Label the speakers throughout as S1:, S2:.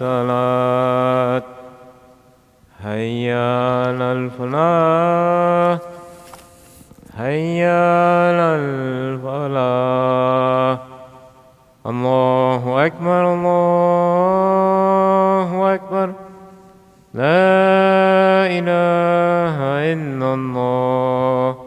S1: الصلاة حي على الفلاح حي على الفلاح الله أكبر الله أكبر لا إله إلا الله.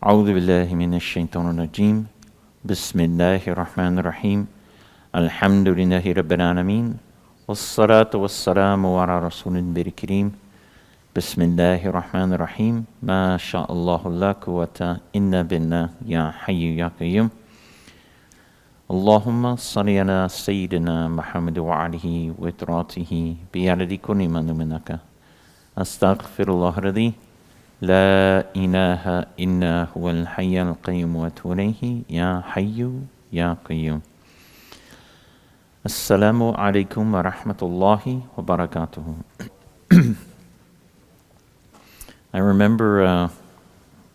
S2: أعوذ بالله من الشيطان الرجيم بسم الله الرحمن الرحيم الحمد لله رب العالمين والصلاة والسلام على رسول الكريم بسم الله الرحمن الرحيم ما شاء الله لا قوة إلا بالله يا حي يا قيوم اللهم صل على سيدنا محمد وعليه وطراته بعدد كل من منك أستغفر الله الذي لا إله إلا هو الحي القيوم وأتوب إليه يا حي يا قيوم. Assalamu alaikum wa rahmatullahi wa barakatuh. I remember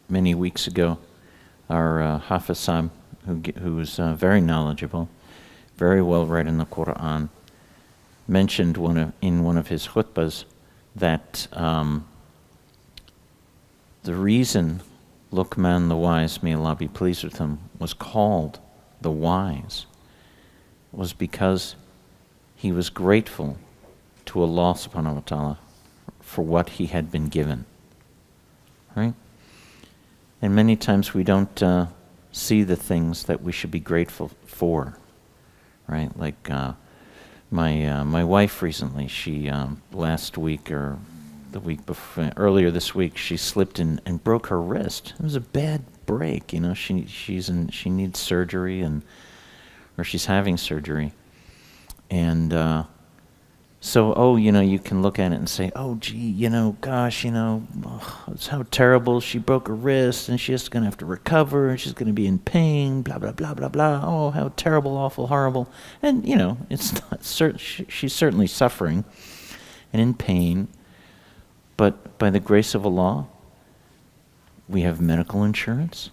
S2: many weeks ago our Hafiz Sahib, who's very knowledgeable, very well read in the Quran, mentioned in one of his khutbahs that the reason Luqman the wise, may Allah be pleased with him, was called the wise was because he was grateful to Allah subhanahu wa ta'ala for what he had been given. Right? And many times we don't see the things that we should be grateful for. Right? Like my wife recently, she last week or the week before, earlier this week, she slipped and broke her wrist. It was a bad break, you know. She needs surgery or she's having surgery, and so you can look at it and say, oh gee, gosh, it's how terrible, she broke her wrist and she's going to have to recover and she's going to be in pain, blah blah blah blah blah. Oh, how terrible, awful, horrible. And it's not she's certainly suffering and in pain. But by the grace of Allah, we have medical insurance,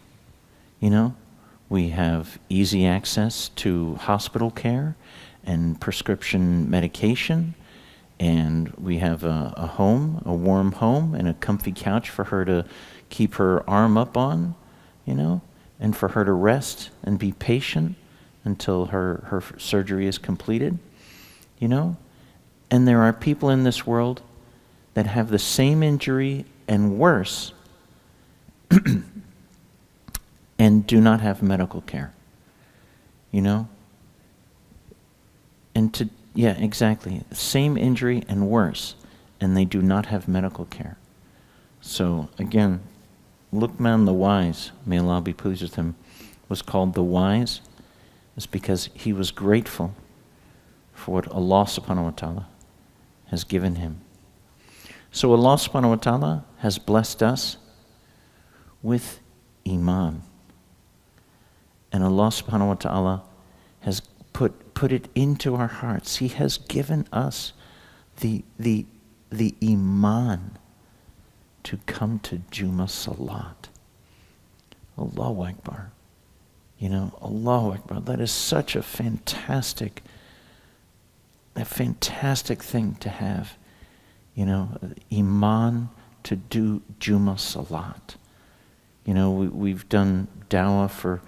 S2: we have easy access to hospital care and prescription medication, and we have a home, a warm home, and a comfy couch for her to keep her arm up on, and for her to rest and be patient until her surgery is completed, And there are people in this world that have the same injury and worse and do not have medical care. And exactly. Same injury and worse, and they do not have medical care. So again, Luqman the wise, may Allah be pleased with him, was called the wise is because he was grateful for what Allah subhanahu wa ta'ala has given him. So Allah subhanahu wa ta'ala has blessed us with Iman. And Allah subhanahu wa ta'ala has put it into our hearts. He has given us the Iman to come to Jumu'ah Salat. Allahu Akbar. Allahu Akbar. That is such a fantastic thing to have. Iman to do Jumu'ah Salat. We've done dawah for,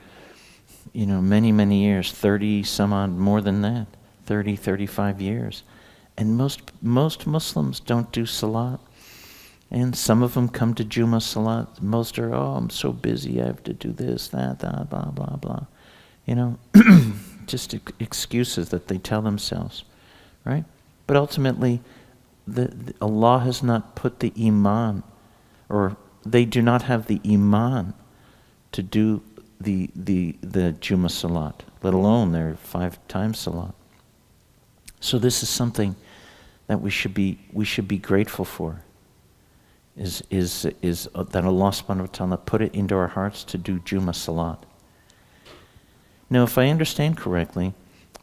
S2: many, many years, 30 some odd, more than that, 30, 35 years. And most Muslims don't do Salat. And some of them come to Jumu'ah Salat. Most are, I'm so busy, I have to do this, that, blah, blah, blah. Just excuses that they tell themselves, right? But ultimately, Allah has not put the Iman, or they do not have the Iman to do the Jumu'ah Salat, let alone their 5 times Salat. So this is something that we should be grateful for. is that Allah subhanahu wa ta'ala put it into our hearts to do Jumu'ah Salat. Now, if I understand correctly,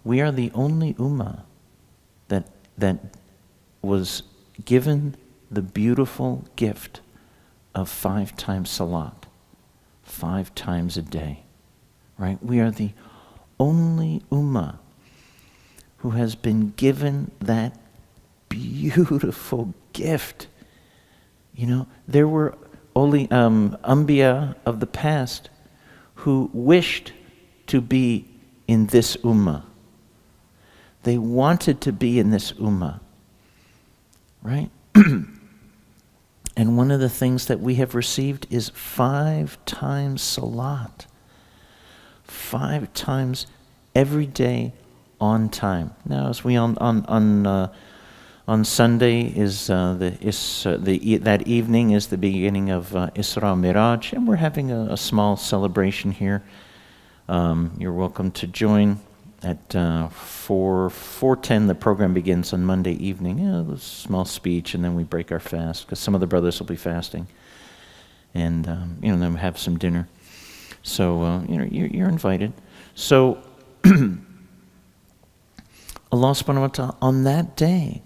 S2: we are the only ummah that was given the beautiful gift of 5 times Salat, 5 times a day, right? We are the only ummah who has been given that beautiful gift. You know, there were only Anbiya of the past who wished to be in this ummah. They wanted to be in this ummah, right? And one of the things that we have received is 5 times Salat. 5 times every day on time. Now, as we on Sunday is that evening is the beginning of Isra Miraj, and we're having a small celebration here. You're welcome to join at 4:10. The program begins on Monday evening. A small speech, and then we break our fast because some of the brothers will be fasting, and then we have some dinner. So you're invited. So Allah subhanahu wa ta'ala on that day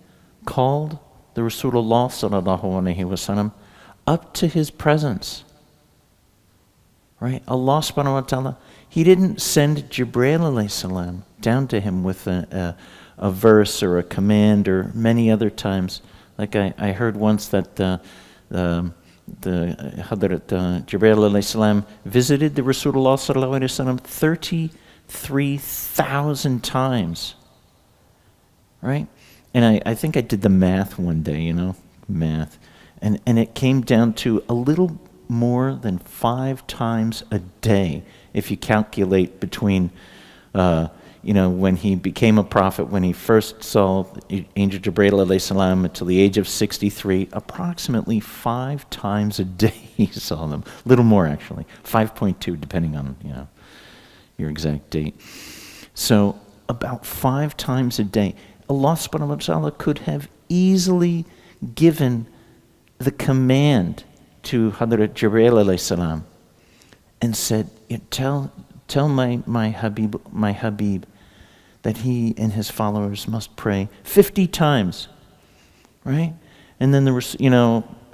S2: called the Rasulullah sallallahu alaihi wasallam up to his presence. Right? Allah subhanahu wa ta'ala, he didn't send Jibreel alayhi salam down to him with a verse or a command, or many other times. Like I heard once that the Hadrat Jibreel alayhi salam visited the Rasulullah sallallahu alaihi wasallam 33,000 times. Right? And I think I did the math one day, math. And it came down to a little more than 5 times a day, if you calculate between, when he became a prophet, when he first saw Angel Jibreel alayhi salam until the age of 63, approximately 5 times a day he saw them. A little more, actually. 5.2, depending on, your exact date. So, about 5 times a day. Allah subhanahu wa ta'ala could have easily given the command to Hadrat Jibreel alayhi salam and said, tell my Habib that he and his followers must pray 50 times, right? And then there was,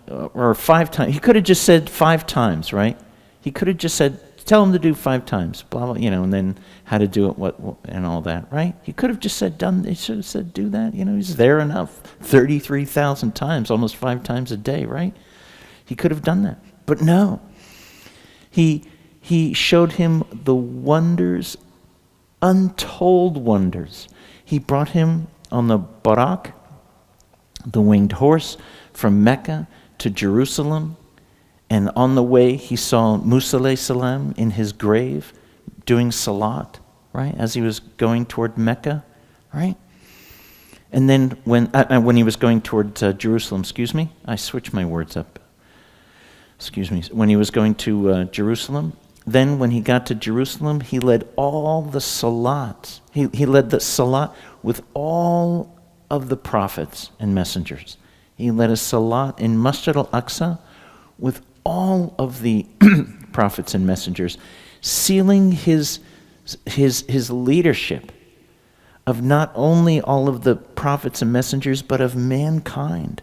S2: or 5 times. He could have just said 5 times, right? He could have just said, tell him to do 5 times, blah, blah, and then how to do it, what and all that, right? He could have just said, he should have said, do that, he's there enough. 33,000 times, almost 5 times a day, right? He could have done that. But no. He showed him the wonders, untold wonders. He brought him on the Barak, the winged horse, from Mecca to Jerusalem. And on the way, he saw Musa alayhi salam in his grave doing salat, right, as he was going toward Mecca, right? And then when he was going toward Jerusalem, I switched my words up. When he was going to Jerusalem, then when he got to Jerusalem, he led all the salats. He led the salat with all of the prophets and messengers. He led a salat in Masjid al-Aqsa with all of the prophets and messengers, sealing his leadership of not only all of the prophets and messengers, but of mankind.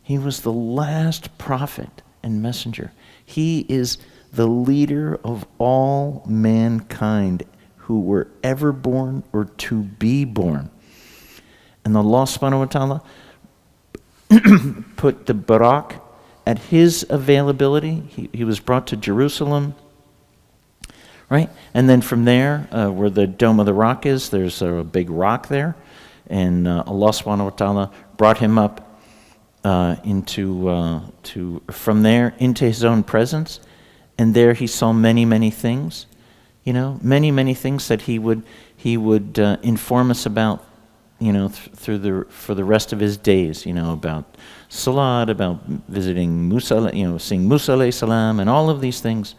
S2: He was the last prophet and messenger. He is the leader of all mankind who were ever born or to be born. And Allah subhanahu wa ta'ala put the Barak at his availability. He was brought to Jerusalem, right? And then from there, where the Dome of the Rock is, there's a big rock there. And Allah subhanahu wa ta'ala brought him up from there into his own presence. And there he saw many, many things, many, many things that he would inform us about, for the rest of his days, about Salat, about visiting Musa, seeing Musa alayhi salam, and all of these things,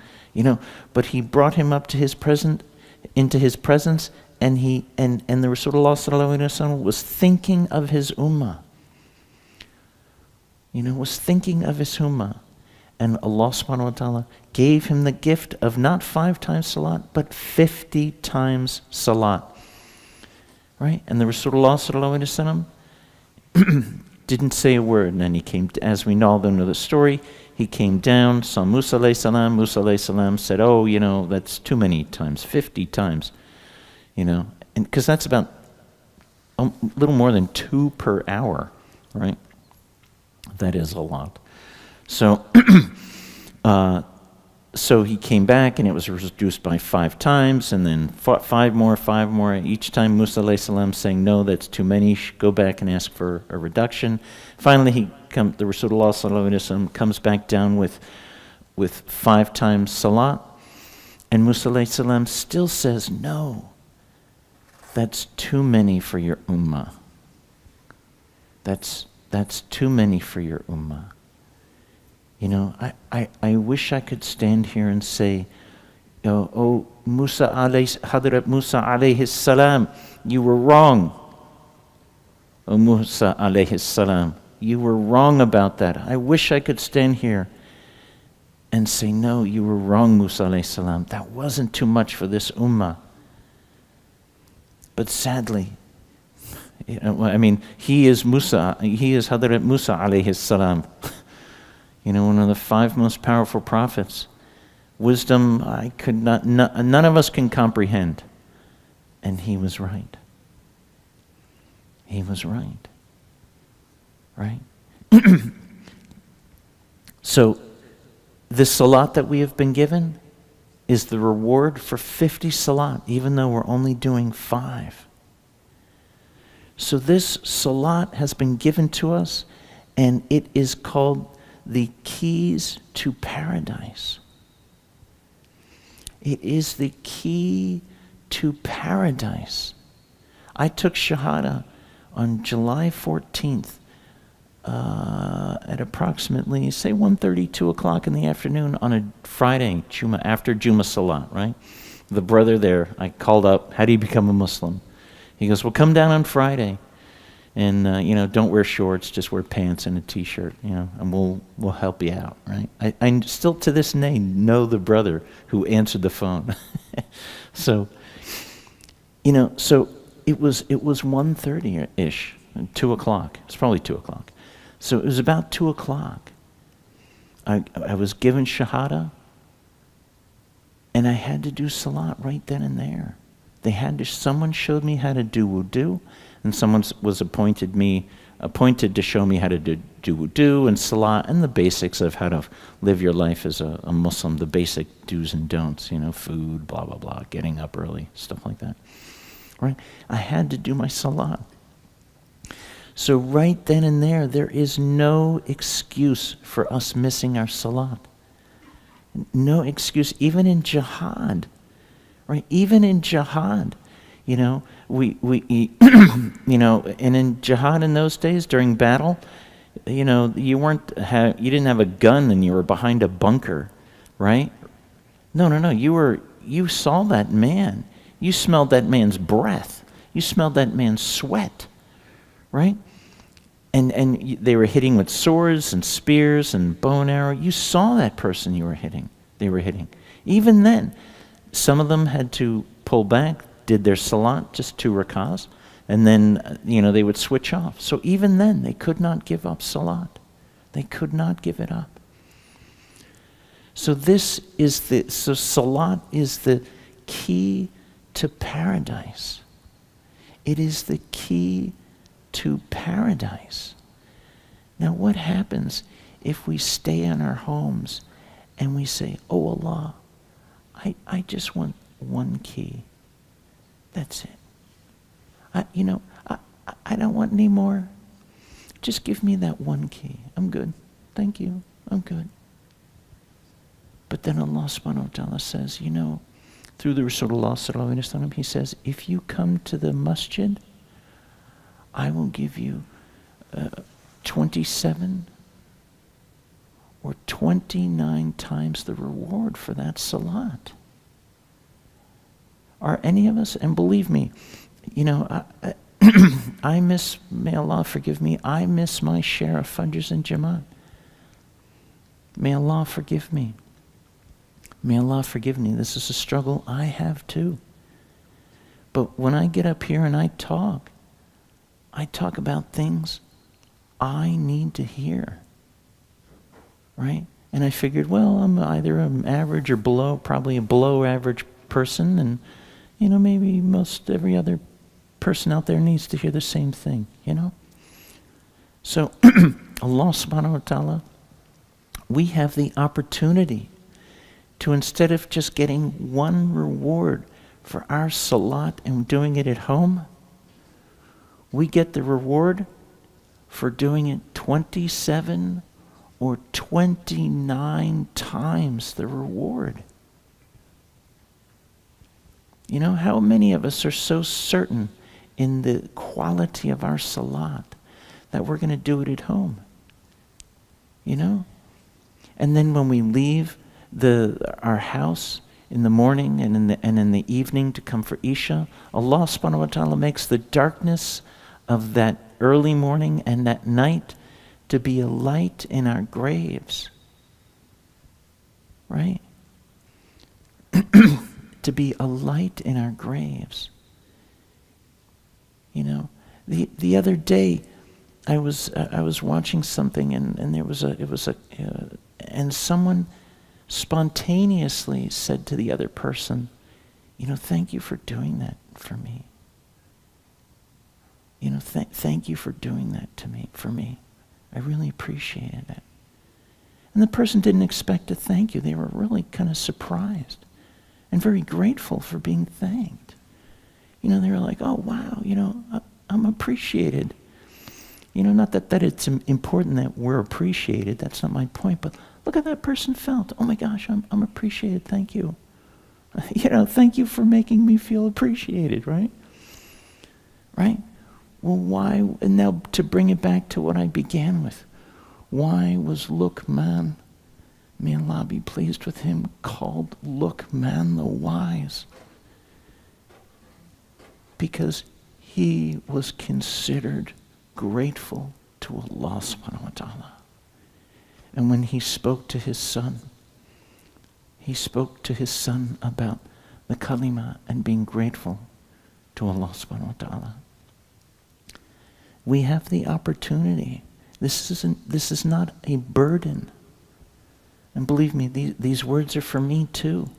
S2: But he brought him up to into his presence, and the Rasulullah sallallahu alaihi wasallam was thinking of his ummah. was thinking of his ummah. And Allah subhanahu wa ta'ala gave him the gift of not 5 times salat, but 50 times salat. Right? And the Rasulullah sallallahu alaihi wasallam didn't say a word. And then he came, as we all know the story, he came down, saw Musa alayhi salam. Musa alayhi salam said, oh, that's too many times, 50 times. And because that's about a little more than 2 per hour, right? That is a lot. So, so he came back, and it was reduced by 5 times, and then 5 more. Each time Musa alayhi salam saying, no, that's too many. Go back and ask for a reduction. Finally, the Rasulullah sallallahu alaihi wasallam comes back down with 5 times salat, and Musa alayhi salam still says, no, that's too many for your ummah. That's too many for your ummah. I wish I could stand here and say, oh, Hadrat Musa alayhi salam, you were wrong. Oh, Musa alayhi salam, you were wrong about that. I wish I could stand here and say, no, you were wrong, Musa alayhi salam. That wasn't too much for this ummah. But sadly, he is Hadrat Musa alayhi salam. One of the 5 most powerful prophets. Wisdom none of us can comprehend. And he was right. He was right. Right? So, this salat that we have been given is the reward for 50 salat, even though we're only doing 5. So this salat has been given to us, and it is called the keys to paradise. It is the key to paradise. I took Shahada on July 14th at approximately, say, 1:30, 2 o'clock in the afternoon on a Friday, after Jumu'ah Salat, right? The brother there, I called up, how do you become a Muslim? He goes, well, come down on Friday. And, don't wear shorts, just wear pants and a T-shirt, and we'll help you out, right? I still, to this day, know the brother who answered the phone. So, so it was 1:30-ish, 2 o'clock. It's probably 2 o'clock. So it was about 2 o'clock. I was given Shahada, and I had to do Salat right then and there. Someone showed me how to do wudu, and someone was appointed to show me how to do wudu and salat and the basics of how to live your life as a Muslim, the basic do's and don'ts, food, blah, blah, blah, getting up early, stuff like that. Right? I had to do my salat. So right then and there is no excuse for us missing our salat. No excuse, even in jihad. Right? Even in jihad. We and in jihad in those days during battle, you didn't have a gun and you were behind a bunker, right? No. You saw that man. You smelled that man's breath. You smelled that man's sweat, right? And they were hitting with swords and spears and bow and arrow. You saw that person they were hitting. Even then, some of them had to pull back, did their salat, just 2 rakahs, and then, they would switch off. So even then, they could not give up salat. They could not give it up. So salat is the key to paradise. It is the key to paradise. Now, what happens if we stay in our homes and we say, oh Allah, I just want 1 key. That's it. I don't want any more. Just give me that 1 key. I'm good. Thank you. I'm good. But then Allah subhanahu wa ta'ala says, through the Rasulullah sallallahu alaihi wasallam, he says, if you come to the masjid, I will give you 27 or 29 times the reward for that salat. Are any of us, and believe me, may Allah forgive me, I miss my share of Fajrs and Jumu'ah. May Allah forgive me. May Allah forgive me. This is a struggle I have too. But when I get up here and I talk about things I need to hear. Right? And I figured, well, I'm either an average or below, probably a below average person, and maybe most every other person out there needs to hear the same thing, So Allah subhanahu wa ta'ala, we have the opportunity to, instead of just getting one reward for our salat and doing it at home, we get the reward for doing it 27 or 29 times the reward. How many of us are so certain in the quality of our salat that we're going to do it at home? And then when we leave our house in the morning and in the evening to come for Isha, Allah subhanahu wa ta'ala makes the darkness of that early morning and that night to be a light in our graves. Right? To be a light in our graves. The other day I was watching something and someone spontaneously said to the other person, thank you for doing that for me. Thank you for doing that for me. I really appreciated it. And the person didn't expect a thank you. They were really kind of surprised and very grateful for being thanked. They were like, oh, wow, I'm appreciated. Not that it's important that we're appreciated. That's not my point. But look how that person felt. Oh my gosh, I'm appreciated. Thank you. Thank you for making me feel appreciated, right? Right? Well, why, and now to bring it back to what I began with, why was Luqman, may Allah be pleased with him, called Luqman the Wise? Because he was considered grateful to Allah subhanahu wa ta'ala. And when he spoke to his son about the kalima and being grateful to Allah subhanahu wa ta'ala. We have the opportunity. This is not a burden. And believe me, these words are for me too.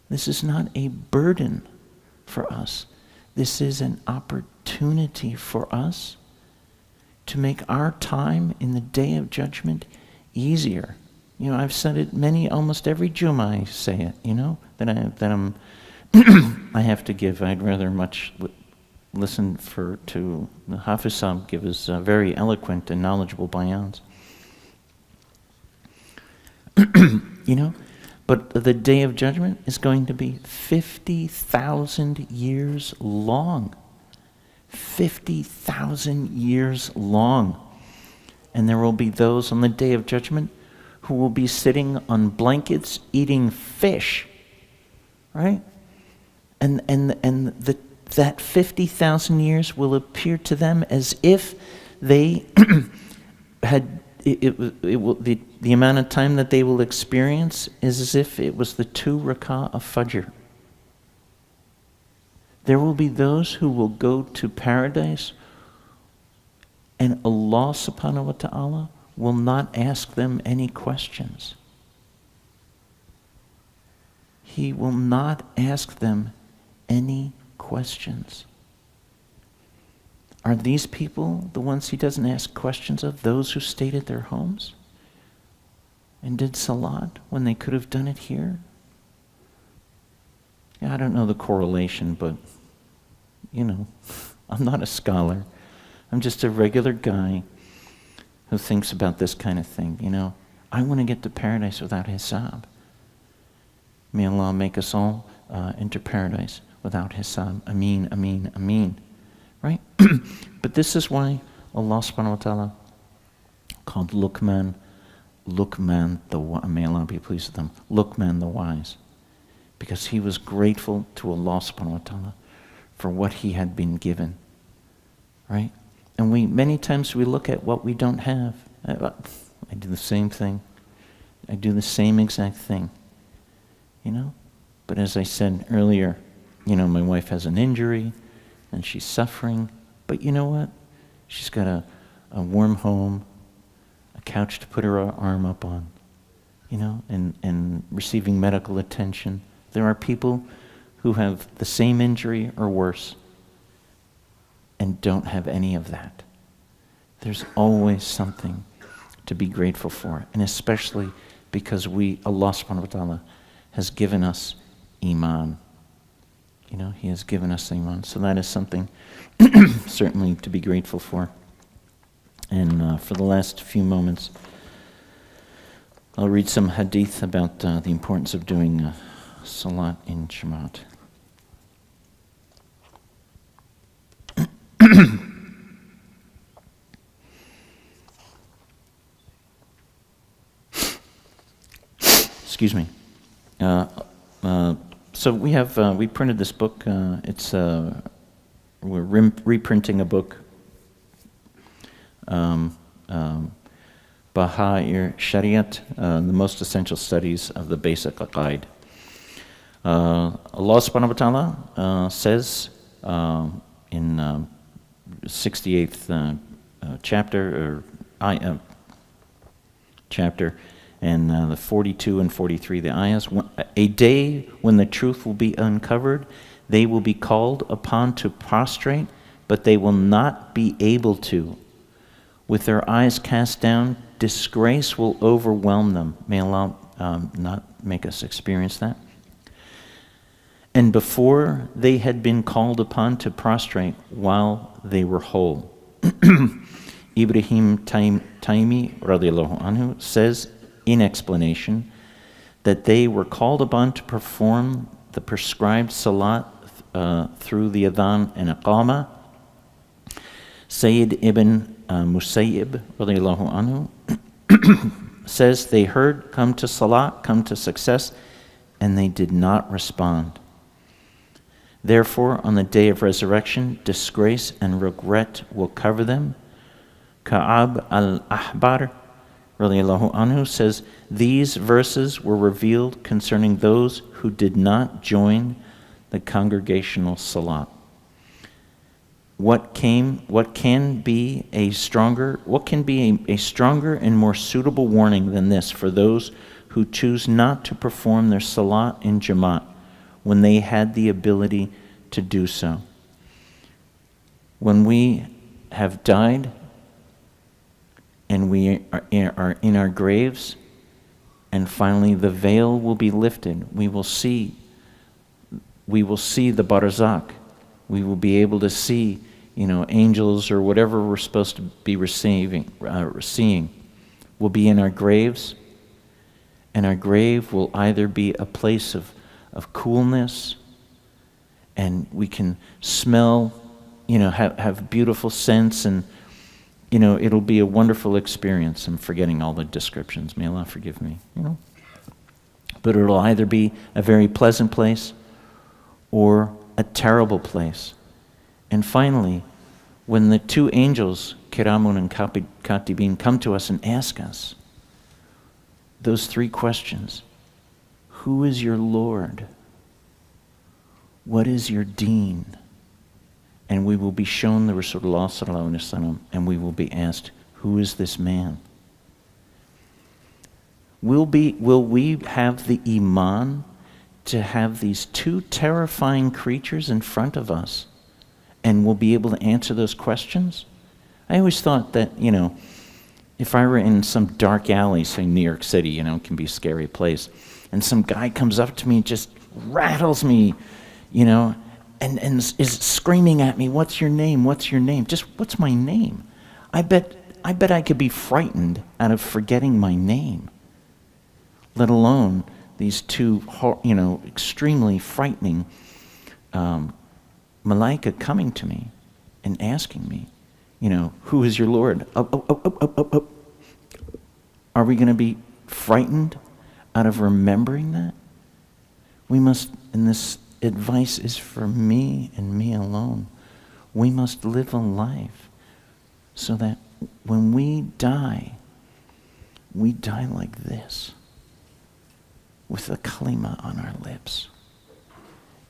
S2: This is not a burden for us. This is an opportunity for us to make our time in the Day of Judgment easier. I've said it almost every Jumu'ah I say it, that I'm I have to give. I'd rather much listen to the Hafiz Sahib give his very eloquent and knowledgeable bayans. But the Day of Judgment is going to be 50,000 years long. 50,000 years long. And there will be those on the Day of Judgment who will be sitting on blankets eating fish. Right? And that 50,000 years will appear to them as if they had the amount of time that they will experience is as if it was the 2 rak'ah of Fajr. There will be those who will go to paradise and Allah subhanahu wa ta'ala will not ask them any questions. He will not ask them any questions. Are these people the ones he doesn't ask questions of? Those who stayed at their homes and did salat when they could have done it here? Yeah, I don't know the correlation, but I'm not a scholar. I'm just a regular guy who thinks about this kind of thing. I want to get to paradise without hisab. May Allah make us all enter paradise without hisab. Ameen, ameen, ameen. Right? But this is why Allah subhanahu wa ta'ala called Luqman the wise. May Allah be pleased with him. Luqman the wise. Because he was grateful to Allah subhanahu wa ta'ala for what he had been given. right? And many times we look at what we don't have. I do the same thing. I do the same exact thing, But as I said earlier, my wife has an injury and she's suffering. But you know what? She's got a warm home, a couch to put her arm up on, and receiving medical attention. There are people who have the same injury or worse and don't have any of that. There's always something to be grateful for, and especially because Allah subhanahu wa ta'ala has given us iman. He has given us iman. So that is something certainly to be grateful for. And for the last few moments, I'll read some hadith about the importance of doing salat in Jumu'ah. Excuse me. So we printed this book. We're reprinting a book, Bayaan Shariat, the most essential studies of the basic aqaid. Allah subhanahu wa ta'ala says in 68th chapter and the 42 and 43, the ayahs, a day when the truth will be uncovered, they will be called upon to prostrate, but they will not be able to. With their eyes cast down, disgrace will overwhelm them. May Allah not make us experience that. And before they had been called upon to prostrate while they were whole. Ibrahim Taimi radiallahu anhu says in explanation that they were called upon to perform the prescribed salat through the adhan and iqama. Sayyid ibn Musayyib radiallahu anhu says they heard, come to salat, come to success, and they did not respond. Therefore, on the day of resurrection, disgrace and regret will cover them. Ka'ab al-Ahbar radiallahu anhu says, these verses were revealed concerning those who did not join the congregational salat. What can be a stronger and more suitable warning than this for those who choose not to perform their salat in Jumu'ah when they had the ability to do so? When we have died and we are in our graves, and finally the veil will be lifted, we will see the barzakh. We will be able to see, angels or whatever we're supposed to be seeing. We'll be in our graves, and our grave will either be a place of coolness, and we can smell, have beautiful scents, and it'll be a wonderful experience. I'm forgetting all the descriptions. May Allah forgive me. But it'll either be a very pleasant place or a terrible place. And finally, when the two angels, Kiramun and Katibin, come to us and ask us those three questions: who is your Lord? What is your deen? And we will be shown the Rasulullah sallallahu alaihi wasallam, and we will be asked, who is this man? Will we have the iman to have these two terrifying creatures in front of us, and we'll be able to answer those questions? I always thought that, if I were in some dark alley, say New York City, it can be a scary place, and some guy comes up to me, just rattles me, and is screaming at me, what's your name? What's your name? Just, what's my name? I bet I could be frightened out of forgetting my name, let alone these two, extremely frightening malaika coming to me and asking me, who is your Lord? Are we going to be frightened out of remembering that? We must, and this advice is for me and me alone. We must live a life so that when we die like this, with the kalima on our lips.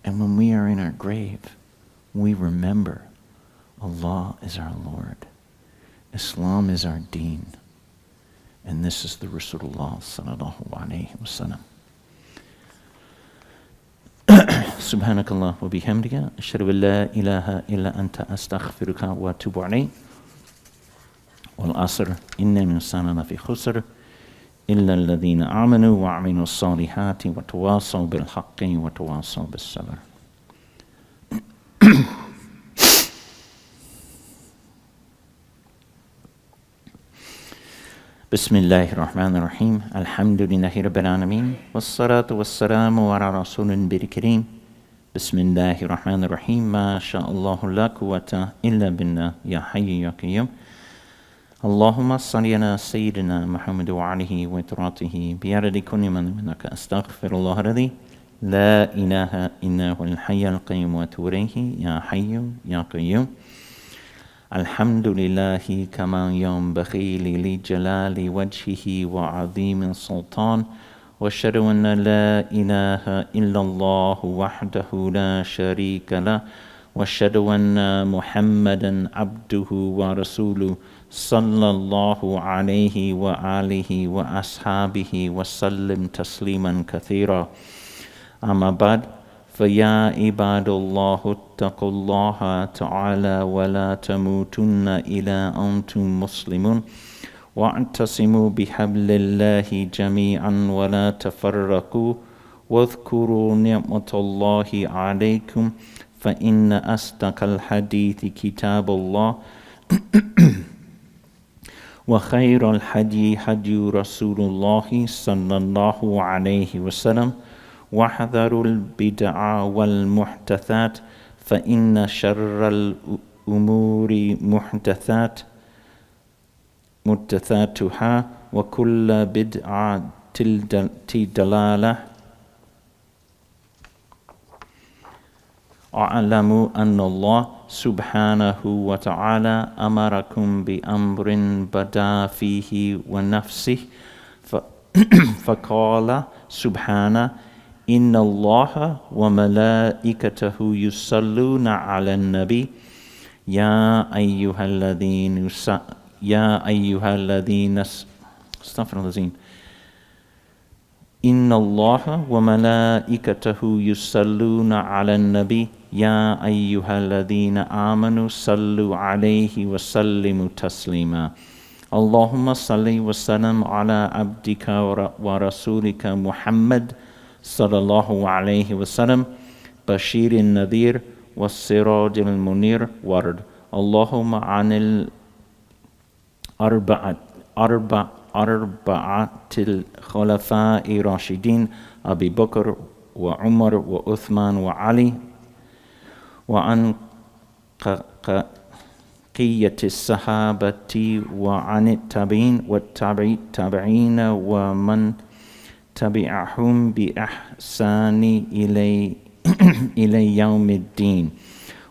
S2: And when we are in our grave, we remember Allah is our Lord. Islam is our deen. And this is the Rasulullah sallallahu alayhi wa sallam. سبحانك الله وبحمدك أشهد أن لا إله إلا أنت أستغفرك وأتوب إليك والعصر إن الإنسان لفي خسر إلا الذين آمنوا وعملوا الصالحات وتواصوا بالحق وتواصوا بالصبر. بسم الله الرحمن الرحيم الحمد لله رب العالمين والصلاة والسلام على رسول الكريم. بسم الله الرحمن الرحيم ما شاء الله لا قوة إلا بالله يا حي يا قيوم. اللهم صل على سيدنا محمد وعليه وتراته بيرد كل من منك أستغفر الله الذي لا إله إلا هو الحي القيوم وأتوب إليه يا حي يا قيوم. الحمد لله كما ينبغي لجلال وجهه وعظيم سلطان وأشهد أن لا إله إلا الله وحده لا شريك له وأشهد أن محمدا عبده ورسوله صلى الله عليه وآله وأصحابه وسلم تسليما كثيرا. أما بعد فيا عباد الله اتقوا الله تعالى ولا تموتن إلا أنتم مسلمون واعتصموا بحبل الله جميعا ولا تفرقوا واذكروا نعمة الله عليكم فإن أصدق الحديث كتاب الله وخير الحدي هدي رسول الله صلى الله عليه وسلم واحذروا البدع والمحدثات فإن شر الأمور محدثاتها وكل بدعة دلالة. أعلموا أن الله سبحانه وتعالى أمركم بأمر بدا فيه ونفسه فقال سبحانه إن الله وملائكته يصلون على النبي يا أيها الذين استغفر الله إن الله وملائكته يصلون على النبي يا أيها الذين آمنوا صلوا عليه وسلموا تسليما. اللهم صل وسلم على عبدك ورسولك محمد صلى الله عليه وسلم بشير النذير والسراج المنير ورد. اللهم عن أربعة الخلفاء الراشدين أبي بكر وعمر وعثمان وعلي وعن قية الصحابة وعن التابعين والتابعين ومن تبعهم بإحسان إلى يوم الدين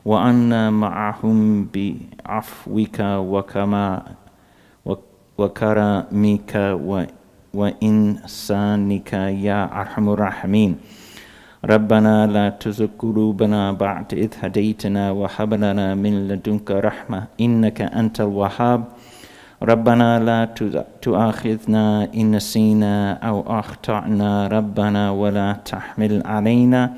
S2: وأنا معهم بعفوك وكرمك وإنسانك يا أرحم الراحمين. ربنا لا تزغ قلوبنا بعد إذ هديتنا وهب لنا من لدنك رحمة إنك أنت الوهاب. ربنا لا تؤاخذنا إن نسينا أو أخطأنا ربنا ولا تحمل علينا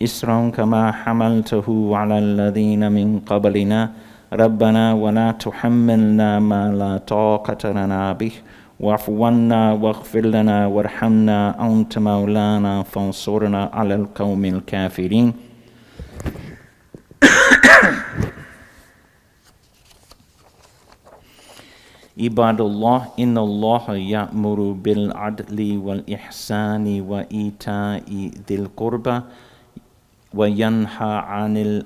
S2: إصرا كما حملته على الذين من قبلنا ربنا ولا تحملنا ما لا طاقة لنا به واعف عنا واغفر لنا وارحمنا أنت مولانا فانصرنا على القوم الكافرين. عباد الله إن الله يأمر بالعدل والإحسان وإيتاء ذي القربى وينهى عن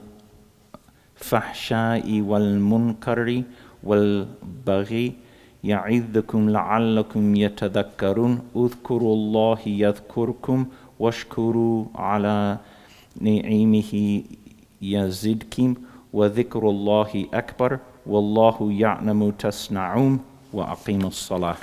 S2: الفحشاء والمنكر والبغي يعظكم لعلكم يتذكرون اذكروا الله يذكركم واشكروا على نعمه يزدكم وذكر الله أكبر والله يعلم تصنعون وأقيموا الصلاة.